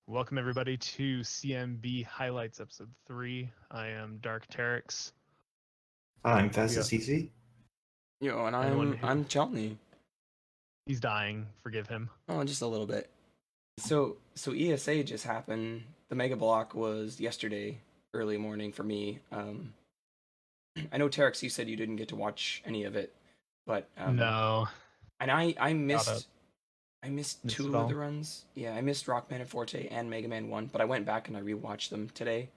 Welcome everybody to CMB Highlights Episode 3. I am Dark Terex. I'm We Fastest got CC. Yo, and anyone I'm who I'm Chelney. he's dying. Forgive him. Oh, just a little bit. So ESA just happened. The Mega Block was yesterday, early morning for me. I know Terex, you said you didn't get to watch any of it, but No, and I got up. missed Missed it two of all. the runs. Yeah, I missed Rockman and Forte and Mega Man 1, but I went back and I rewatched them today.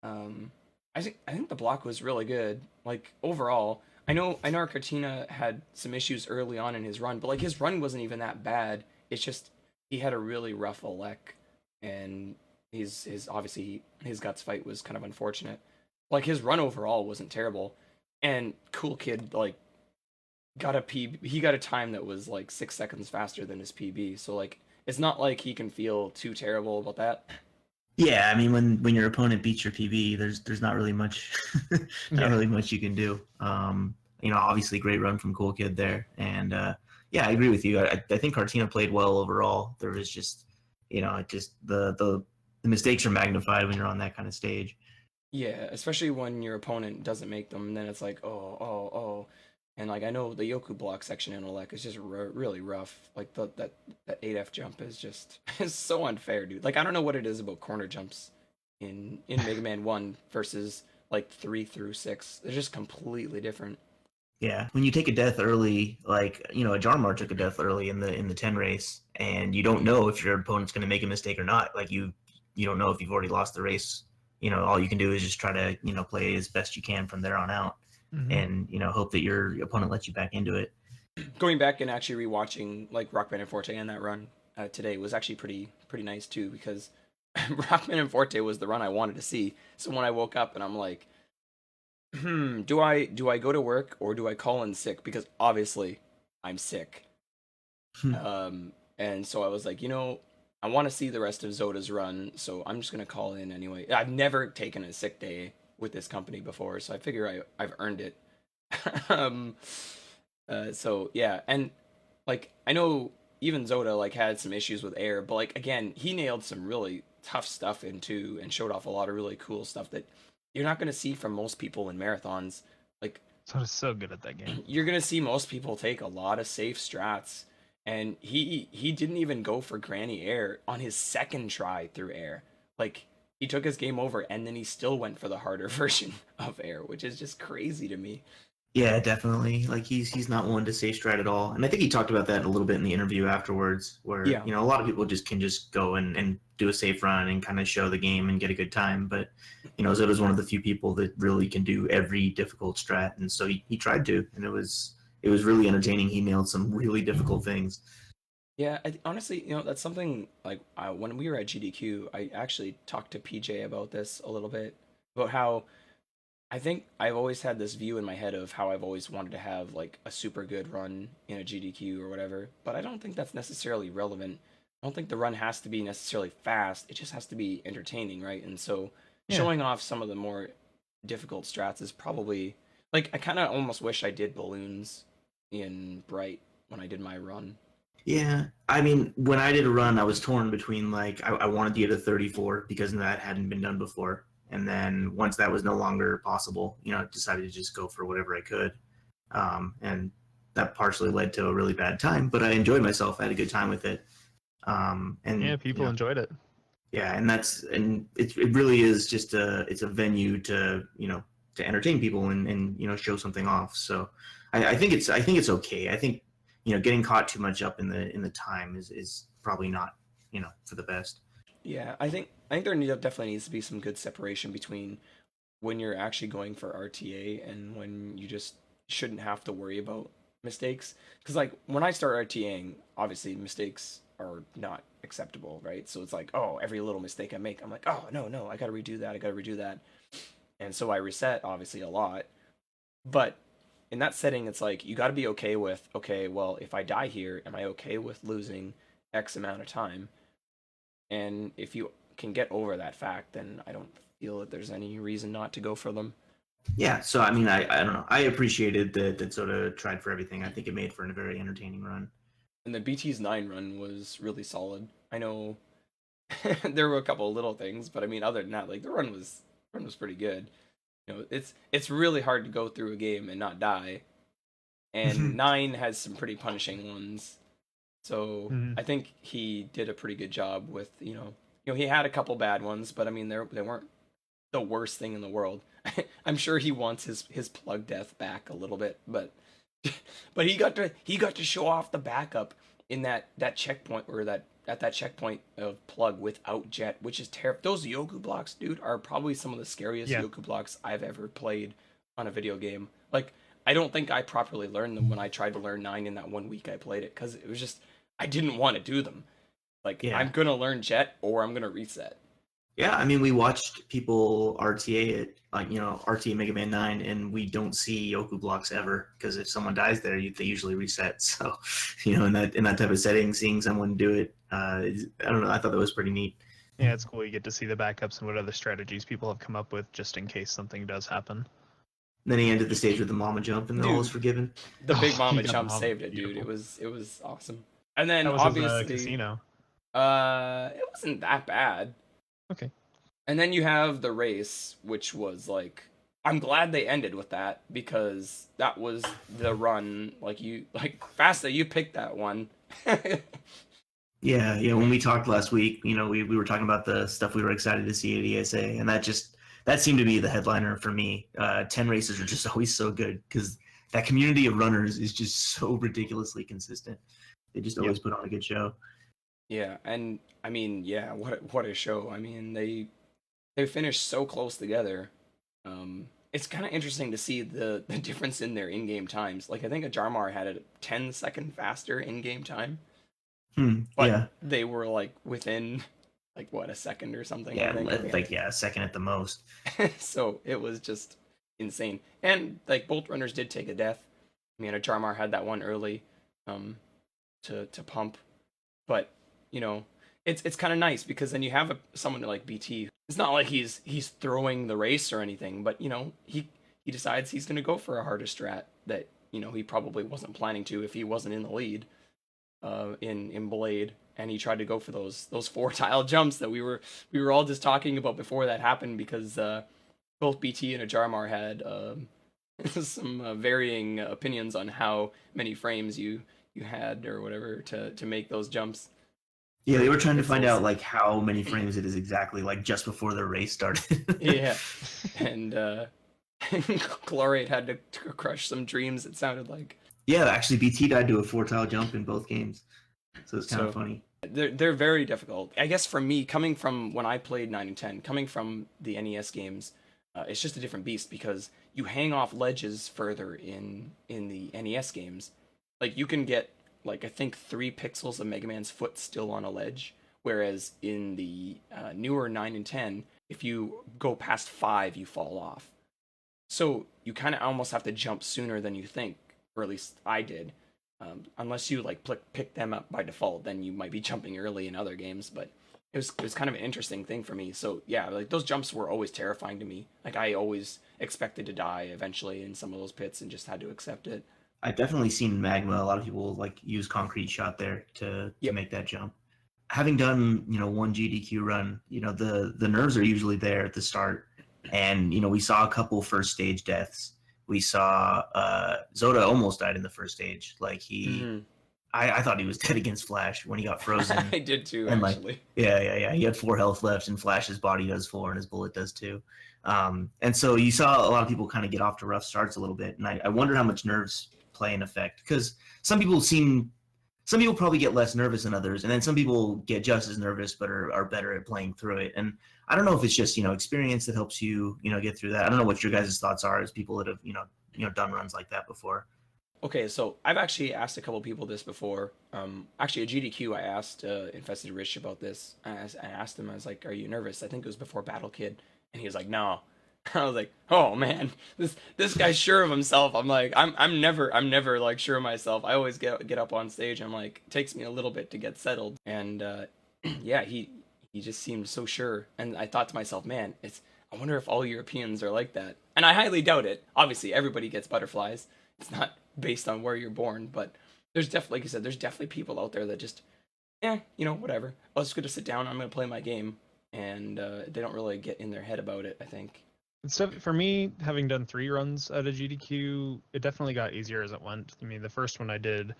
Um, I think the block was really good. Like overall, I know Arcatina had some issues early on in his run, but like his run wasn't even that bad. It's just he had a really rough elec, and his obviously his guts fight was kind of unfortunate. Like his run overall wasn't terrible, and Cool Kid like got a he got a time that was like 6 seconds faster than his PB. So like it's not like he can feel too terrible about that. Yeah, I mean when your opponent beats your PB, there's not really much not Yeah, really much you can do. Obviously great run from Cool Kid there, and yeah, I agree with you. I think Cartina played well overall. There was just the mistakes are magnified when you're on that kind of stage. Yeah, especially when your opponent doesn't make them, and then it's like, oh, and like I know the Yoku block section in Olek is just really rough. Like that 8F jump is just is so unfair, dude. Like I don't know what it is about corner jumps in Mega Man 1 versus like 3 through 6. They're just completely different. Yeah, when you take a death early, like a Jarmar took a death early in the 10 race, and you don't know if your opponent's going to make a mistake or not. Like you don't know if you've already lost the race. All you can do is just try to play as best you can from there on out, mm-hmm. and hope that your opponent lets you back into it. Going back and actually rewatching like Rockman and Forte and that run today was actually pretty nice too, because Rockman and Forte was the run I wanted to see. So when I woke up and I'm like, do I go to work or do I call in sick? Because obviously I'm sick. And so I was like, I want to see the rest of Zoda's run, so I'm just gonna call in anyway. I've never taken a sick day with this company before, so I figure I've earned it. um, so yeah, and like I know even Zoda like had some issues with air, but like again, he nailed some really tough stuff into and showed off a lot of really cool stuff that you're not gonna see from most people in marathons. Like So it's so good at that game. you're gonna see most people take a lot of safe strats, and he didn't even go for Granny Air on his second try through air. Like he took his game over, and then he still went for the harder version of air, which is just crazy to me. Yeah, definitely. Like he's not one to say strat at all, and I think he talked about that a little bit in the interview afterwards, where Yeah, a lot of people just go and do a safe run and kind of show the game and get a good time, but Zoda's one of the few people that really can do every difficult strat, and so he tried to, and it was really entertaining. He nailed some really difficult things. yeah. Honestly, that's something like when we were at GDQ, I actually talked to PJ about this a little bit about how I think I've always had this view in my head of how I've always wanted to have like a super good run in a GDQ or whatever, but I don't think that's necessarily relevant. I don't think the run has to be necessarily fast. It just has to be entertaining, right? And so Yeah, showing off some of the more difficult strats is probably like I kind of almost wish I did balloons in Bright when I did my run. Yeah, I mean, when I did a run, I was torn between like I wanted to get a 34 because that hadn't been done before, and then once that was no longer possible, I decided to just go for whatever I could, and that partially led to a really bad time. But I enjoyed myself; I had a good time with it, yeah. and People enjoyed it. yeah, and it really is just it's a venue to to entertain people and show something off. So I think it's okay. I think getting caught too much up in the time is probably not for the best. Yeah, I think definitely needs to be some good separation between when you're actually going for RTA and when you just shouldn't have to worry about mistakes. Because like when I start RTAing, obviously mistakes are not acceptable, right? So it's like, oh, every little mistake I make, I'm like, oh no, I gotta redo that, I gotta redo that, and so I reset obviously a lot. But in that setting, it's like you got to be okay with, okay, well, if I die here, am I okay with losing X amount of time? And if you can get over that fact, then I don't feel that there's any reason not to go for them. Yeah, so I mean, I don't know. I appreciated that sort of tried for everything. I think it made for a very entertaining run. And the BT's 9 run was really solid. I know There were a couple of little things, but I mean, other than that, like the run was pretty good. You know, it's really hard to go through a game and not die, and 9 has some pretty punishing ones. So Mhm. I think he did a pretty good job with he had a couple bad ones, but I mean they weren't the worst thing in the world. I'm sure he wants his plug death back a little bit, but but he got to show off the backup in that checkpoint or that checkpoint of plug without jet, which is terrible. Those Yoku blocks, dude, are probably some of the scariest Yeah. Yoku blocks I've ever played on a video game. Like I don't think I properly learned them when I tried to learn 9 in that 1 week I played it because it was just I didn't want to do them. Like Yeah. I'm gonna learn jet or I'm gonna reset. Yeah, I mean, we watched people RTA it, like, RTA Mega Man 9, and we don't see Yoku blocks ever because if someone dies there, they usually reset. So, in that type of setting, seeing someone do it, I don't know, I thought that was pretty neat. Yeah, it's cool. You get to see the backups and what other strategies people have come up with just in case something does happen. Then he ended the stage with the mama jump, and all is Dude. forgiven. The big Oh, mama he got jump mama. saved it, dude. Beautiful. It was awesome. And then That was obviously his casino. it wasn't that bad. Okay. And then you have the race, which was like I'm glad they ended with that because that was the run. Like Fasta, you picked that one. Yeah, yeah. When we talked last week, we were talking about the stuff we were excited to see at ESA, and that seemed to be the headliner for me. 10 races are just always so good because that community of runners is just so ridiculously consistent. They just always put on a good show. Yeah, and I mean, yeah, what a show. I mean, they finished so close together. It's kind of interesting to see the difference in their in-game times. Like I think a Jarmar had a 10-second faster in-game time. But Yeah. they were like within like what a second or something. Yeah, I think. a second at the most. So it was just insane. And like both runners did take a death. I mean, a Jarmar had that one early, to pump, but it's kind of nice because then you have someone like BT. It's not like he's throwing the race or anything, but he decides he's gonna go for a harder strat that he probably wasn't planning to if he wasn't in the lead. In Blade, and he tried to go for those 4 tile jumps that we were all just talking about before that happened because both BT and Ajarmar had some varying opinions on how many frames you had or whatever to make those jumps. Yeah, they were trying to find out like how many frames it is exactly, like just before the race started. Yeah, and Chlorate had to crush some dreams. It sounded like. Yeah, actually, BT died to a 4-tile jump in both games, so it's kind of funny. They're very difficult. I guess for me, coming from when I played 9 and 10, coming from the NES games, it's just a different beast because you hang off ledges further in the NES games. Like you can get like I think 3 pixels of Mega Man's foot still on a ledge, whereas in the newer 9 and 10, if you go past 5, you fall off. So you kind of almost have to jump sooner than you think, or at least I did. Unless you like pick them up by default, then you might be jumping early in other games. But it was kind of an interesting thing for me. So yeah, like those jumps were always terrifying to me. Like I always expected to die eventually in some of those pits and just had to accept it. I've definitely seen Magma. A lot of people like use concrete shot there to make that jump. Having done one GDQ run, the nerves are usually there at the start, and we saw a couple first stage deaths. We saw Zoda almost died in the first stage. Like I thought he was dead against Flash when he got frozen. I did too, and actually. Yeah. He had 4 health left, and Flash's body does 4, and his bullet does 2. And so you saw a lot of people kind of get off to rough starts a little bit, and I wonder how much nerves play an effect because some people probably get less nervous than others, and then some people get just as nervous but are better at playing through it. And I don't know if it's just experience that helps you get through that. I don't know what your guys' thoughts are as people that have done runs like that before. Okay, so I've actually asked a couple people this before. Actually, at GDQ, I asked Infested Rich about this. I asked him, I was like, "Are you nervous?" I think it was before Battle Kid, and he was like, "No." I was like, "Oh man, this guy's sure of himself." I'm like, I'm never like sure of myself. I always get up on stage. And I'm like, it takes me a little bit to get settled, and yeah, he just seemed so sure. And I thought to myself, man, I wonder if all Europeans are like that, and I highly doubt it. Obviously, everybody gets butterflies. It's not based on where you're born, but there's definitely, like you said, there's definitely people out there that just whatever. I was just gonna sit down. I'm gonna play my game, and they don't really get in their head about it, I think. So for me, having done 3 runs at a GDQ, it definitely got easier as it went. I mean, the first one I did,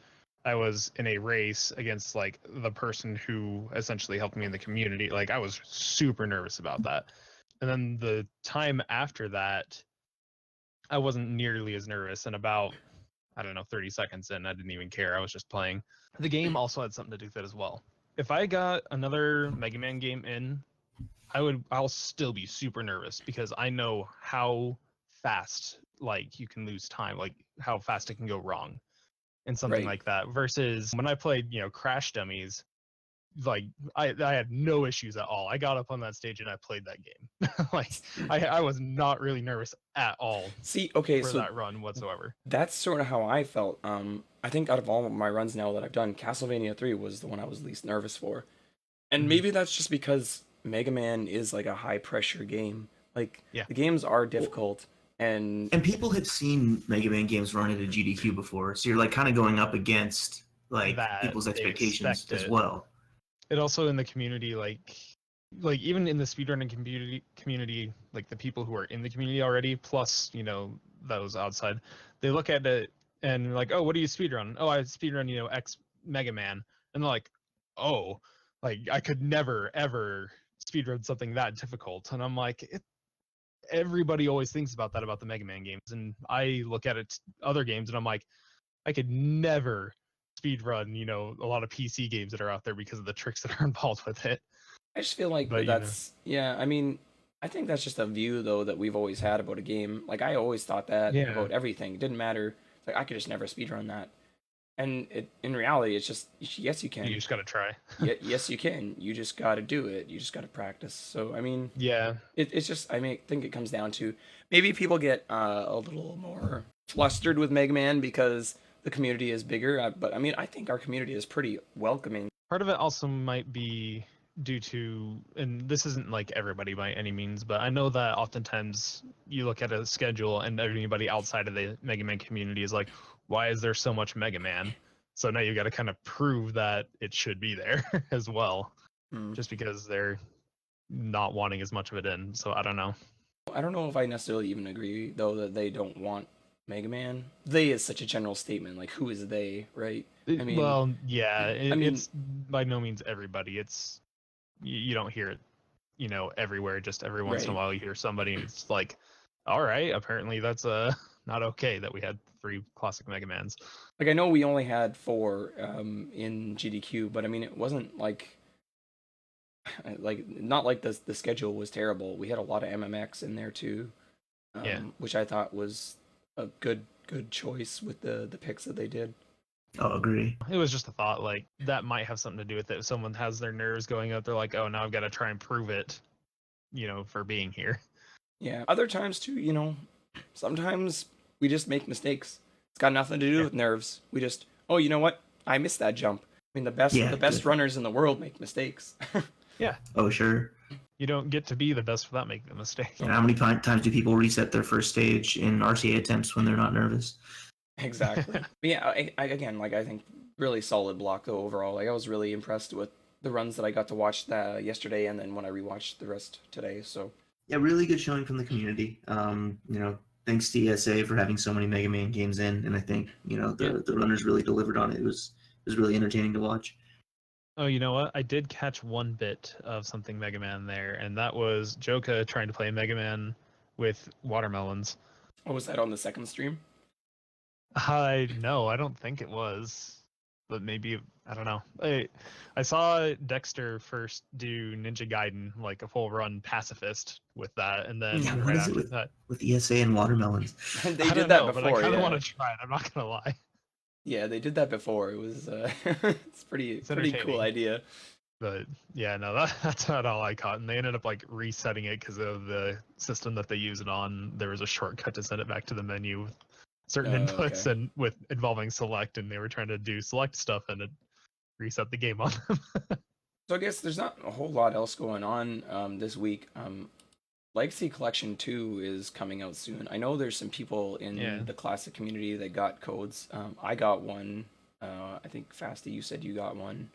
I was in a race against like the person who essentially helped me in the community. Like I was super nervous about that. And then the time after that, I wasn't nearly as nervous. And about, I don't know, 30 seconds in, I didn't even care. I was just playing. The game also had something to do with it as well. If I got another Mega Man game in, I'll still be super nervous because I know how fast like you can lose time, like how fast it can go wrong and something Right. like that. Versus when I played, Crash Dummies, like I had no issues at all. I got up on that stage and I played that game. Like I was not really nervous at all See, okay, for so that run whatsoever. that's sort of how I felt. I think out of all of my runs now that I've done, Castlevania 3 was the one I was least nervous for. And Mhm. maybe that's just because Mega Man is like a high pressure game. Like Yeah. the games are difficult, and And people have seen Mega Man games run at a GDQ before, so you're like kind of going up against like That people's they expectations expect as it. well. It also in the community, like even in the speedrunning community, like the people who are in the community already, plus those outside, they look at it and like, oh, what do you speedrun? Oh, I speedrun X Mega Man, and they're like, oh, like I could never ever speedrun something that difficult, and I'm like, everybody always thinks about that about the Mega Man games, and I look at it other games and I'm like, I could never speedrun a lot of PC games that are out there because of the tricks that are involved with it. I just feel like But that's yeah. I mean, I think that's just a view though that we've always had about a game. Like I always thought that yeah, about everything. It didn't matter. Like I could just never speedrun that. And in reality, it's just yes, you you can. just gotta try. Yes, you can. You just got to do it. You just got to practice. So I mean, Yeah, it's just I think it comes down to maybe people get a little more flustered with Mega Man because the community is bigger. But I mean, I think our community is pretty welcoming. part of it also might be due to, and this isn't like everybody by any means, but I know that oftentimes you look at a schedule and everybody outside of the Mega Man community is like, why is there so much Mega Man? So now you got to kind of prove that it should be there as well, Hmm. just because they're not wanting as much of it in. So I don't know. I don't know if I necessarily even agree though that they don't want Mega Man. They is such a general statement. Like who is they, right? I mean, Well, yeah, I mean, it's by no means everybody. It's you don't hear it, everywhere. Just every once in a right. while, you hear somebody, and it's like, all right, apparently that's not okay that we had 3 classic Mega Mans. Like I know we only had 4 in GDQ, but I mean it wasn't like not like the schedule was terrible. We had a lot of MMX in there too, Yeah. which I thought was a good choice with the picks that they did. I'll agree. It was just a thought, like that might have something to do with it. If someone has their nerves going up, they're like, oh, now I've got to try and prove it, for being here. Yeah. Other times too, sometimes we just make mistakes. It's got nothing to do Yeah. with nerves. We just, oh, you know what? I missed that jump. I mean, Yeah. the best runners in the world make mistakes. Yeah. Oh, sure. You don't get to be the best without making a mistake. And how many times do people reset their first stage in RTA attempts when they're not nervous? Exactly. But yeah, again, like I think really solid block though overall. Like I was really impressed with the runs that I got to watch yesterday, and then when I rewatched the rest today. So Yeah, really good showing from the community. Thanks to ESA for having so many Mega Man games in, and I think the runners really delivered on it. It was really entertaining to watch. Oh, you know what? I did catch one bit of something Mega Man there, and that was Joka trying to play Mega Man with watermelons. what was that on the second stream? I no, I don't think it was, but maybe I don't know. I saw Dexter first do Ninja Gaiden, like a full run pacifist with that, and then Yeah, what right is it after that, with ESA and watermelons? They I did don't that know, but I before, kind of yeah. want to try it. I'm not gonna lie. Yeah, they did that before. It was it's It's pretty cool entertaining. idea. But yeah, no, that's not all I caught. And they ended up like resetting it because of the system that they use it on. There was a shortcut to send it back to the menu with certain inputs Okay. and with involving select, and they were trying to do select stuff and it reset the game on them. So I guess there's not a whole lot else going on this week. Legacy Collection 2 is coming out soon. I know there's some people in Yeah. the classic community that got codes. I got one. I think Fasty, you said you got one.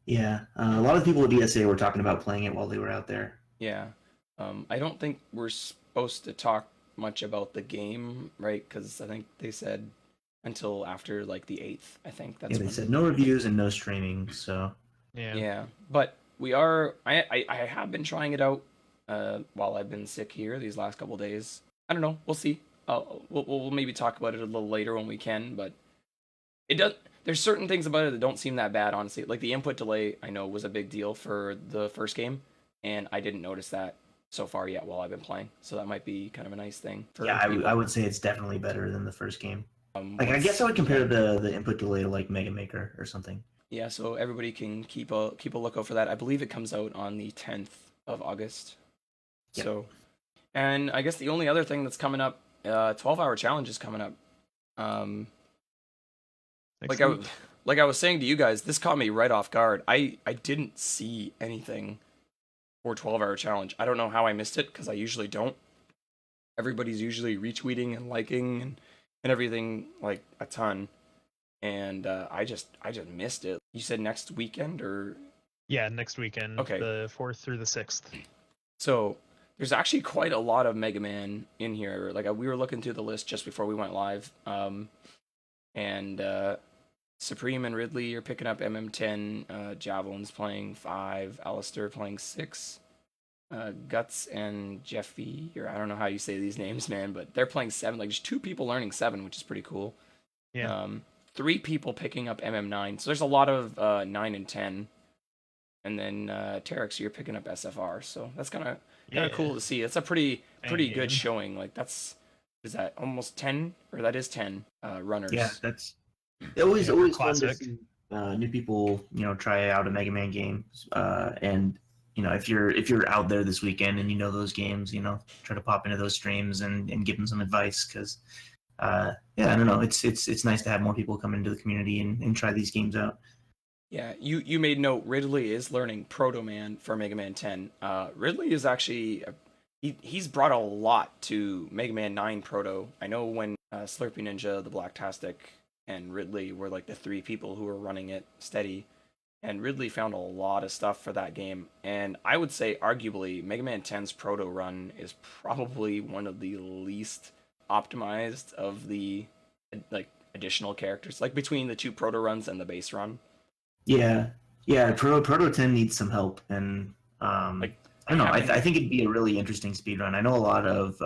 Yeah, a lot of people at DSA were talking about playing it while they were out there. Yeah. I don't think we're supposed to talk much about the game, right? Because I think they said until after like the 8th. I think Yeah, that's they when. said no reviews and no streaming. So Yeah. Yeah, but we are. I have been trying it out while I've been sick here these last couple days. I don't know. We'll see. We'll maybe talk about it a little later when we can. But it does. There's certain things about it that don't seem that bad, honestly. Like the input delay, I know was a big deal for the first game, and I didn't notice that so far yet while I've been playing. So that might be kind of a nice thing for yeah, people. I would say it's definitely better than the first game. Like I Once- guess I would compare yeah. the input delay to like Mega Maker or something. Yeah, so everybody can keep a lookout for that. I believe it comes out on the 10th of August. Yep. So, and I guess the only other thing that's coming up, 12-hour challenge is coming up. Next Like week. like I was saying to you guys, this caught me right off guard. I didn't see anything for 12-hour challenge. I don't know how I missed it because I usually don't. Everybody's usually retweeting and liking and everything like a ton. And I just missed it. You said next weekend or Yeah, next weekend. Okay. The 4th through the 6th. so there's actually quite a lot of Mega Man in here. Like we were looking through the list just before we went live, and Supreme and Ridley are picking up MM10. Javelin's playing 5. Alistair playing 6. Guts and Jeffy, or I don't know how you say these names, man, but they're playing 7. Like, there's 2 people learning 7, which is pretty cool. Yeah. 3 people picking up MM9. So there's a lot of 9 and 10. And then Terex, you're picking up SFR. So that's kind of cool to see. It's a pretty good game. showing. Like is that almost 10 or that is 10 runners. Yeah, that's always Yeah, for always fun to classic. see new people try out a Mega Man game. And if you're out there this weekend and you know those games, try to pop into those streams and give them some advice because yeah, I don't know, it's nice to have more people come into the community and try these games out. Yeah, you made note. Ridley is learning Proto Man for Mega Man 10. Ridley is actually he's brought a lot to Mega Man 9 Proto. I know when Slurpy Ninja, the Blacktastic, and Ridley were like the 3 people who were running it steady, and Ridley found a lot of stuff for that game. And I would say, arguably, Mega Man 10's Proto run is probably one of the least optimized of the like additional characters, like between the 2 Proto runs and the base run. Yeah, Proto 10 needs some help, and Like, I don't know. haven't- I think it'd be a really interesting speed run. I know a lot of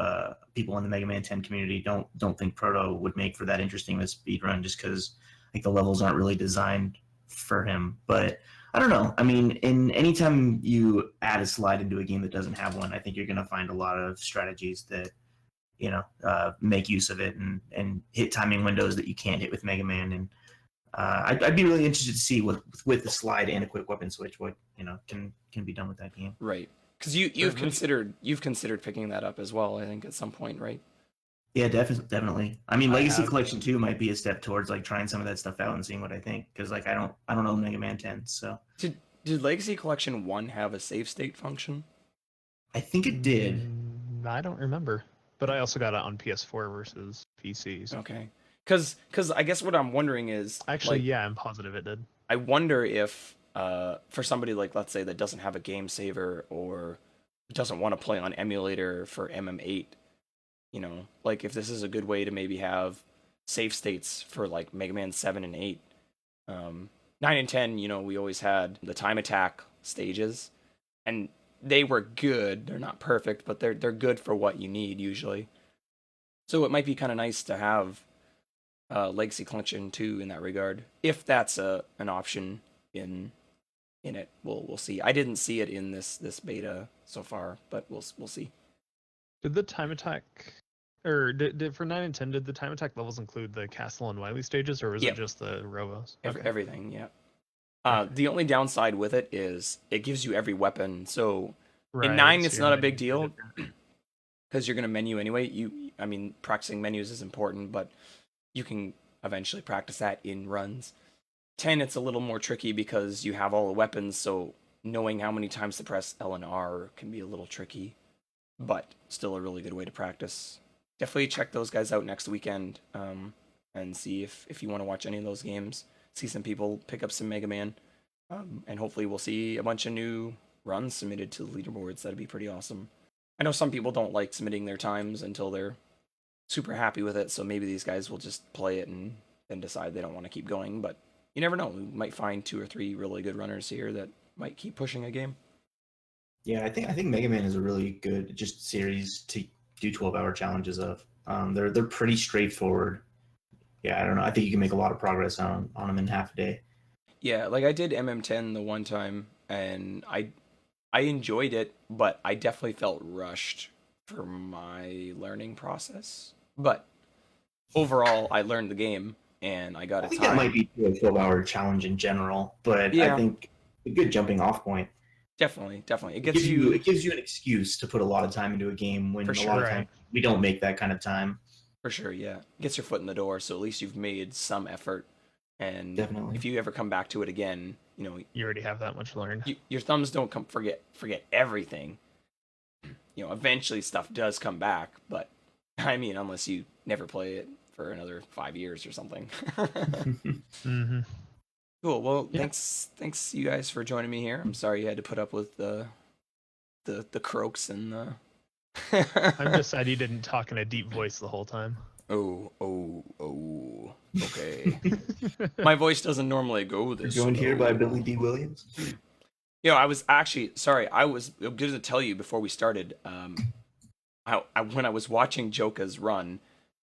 people in the Mega Man 10 community don't think Proto would make for that interesting of a speed run just because like the levels aren't really designed for him. But I don't know. I mean, anytime you add a slide into a game that doesn't have one, I think you're going to find a lot of strategies that make use of it and hit timing windows that you can't hit with Mega Man. And I'd be really interested to see what with the slide and a quick weapon switch what can be done with that game. Right, because you've considered picking that up as well. I think at some point, right? Yeah, definitely. I mean, Legacy have. Collection 2 might be a step towards like trying some of that stuff out and seeing what I think because like I don't know Mega Man 10, so Did Legacy Collection 1 have a save state function? I think it did. I don't remember, but I also got it on PS4 versus PCs. Okay, because I guess what I'm wondering is Actually, like, yeah, I'm positive it did. I wonder if for somebody like, let's say, that doesn't have a game saver or doesn't want to play on emulator for MM8, like if this is a good way to maybe have save states for like Mega Man 7 and 8. 9 and 10, we always had the time attack stages, and they were good. They're not perfect, but they're good for what you need usually. So it might be kind of nice to have Legacy Collection 2 in that regard, if that's an option in it. We'll see. I didn't see it in this beta so far, but we'll see. Did the time attack, or did for 9 and 10, did the time attack levels include the Castle and Wily stages, or was Yep. it just the Robos? Everything, yeah. The only downside with it is it gives you every weapon. So in 9, so it's your not a big menus are deal different. because you're going to menu anyway. I mean, practicing menus is important, but you can eventually practice that in runs. 10, it's a little more tricky because you have all the weapons, so knowing how many times to press L and R can be a little tricky, but still a really good way to practice. Definitely check those guys out next weekend, and see if you want to watch any of those games. See some people pick up some Mega Man. And hopefully we'll see a bunch of new runs submitted to the leaderboards. That'd be pretty awesome. I know some people don't like submitting their times until they're super happy with it, so maybe these guys will just play it and then decide they don't want to keep going, but you never know. We might find 2 or 3 really good runners here that might keep pushing a game. Yeah, I think Mega Man is a really good just series to do 12-hour challenges of. They're pretty straightforward. Yeah, I don't know. I think you can make a lot of progress on them in half a day. Yeah, like I did MM10 the one time, and I enjoyed it, but I definitely felt rushed for my learning process. But overall, I learned the game, and I got I a think time. that might be a 12-hour challenge in general, but Yeah. I think a good jumping off point. Definitely. It It gets you gives you an excuse to put a lot of time into a game when For a sure, lot of right. times we don't make that kind of time. for sure. Yeah, gets your foot in the door, so at least you've made some effort. And Definitely. if you ever come back to it again, you know You already have that much learned. your thumbs don't forget everything. You know, eventually stuff does come back, but I mean, unless you never play it for another 5 years or something. Mm-hmm. Cool. Well, Yeah. thanks you guys for joining me here. I'm sorry you had to put up with the croaks and the. I'm just sad you didn't talk in a deep voice the whole time. Oh. Okay. My voice doesn't normally go this. Joined here by low. Billy D. Williams. You know, I was actually sorry. I was going to tell you before we started. When I was watching Joka's run,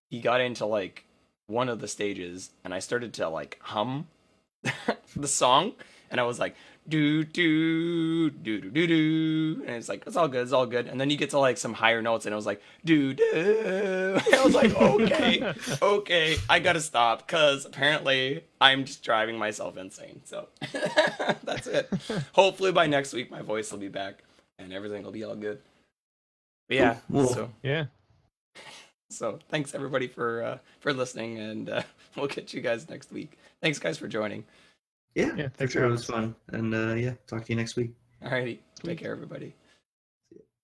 he got into like one of the stages, and I started to like hum the song, and I was like do do do do do do, and it's like it's all good, and then you get to like some higher notes, and I was like do do. I was like okay, I gotta stop because apparently I'm just driving myself insane. So that's it. Hopefully by next week my voice will be back and everything will be all good. But yeah, Cool. Yeah. so thanks everybody for listening, and we'll get you guys next week. Thanks guys for joining. Yeah, Yeah, for thanks for sure. It having was fun. And yeah, talk to you next week. Alrighty, take care everybody.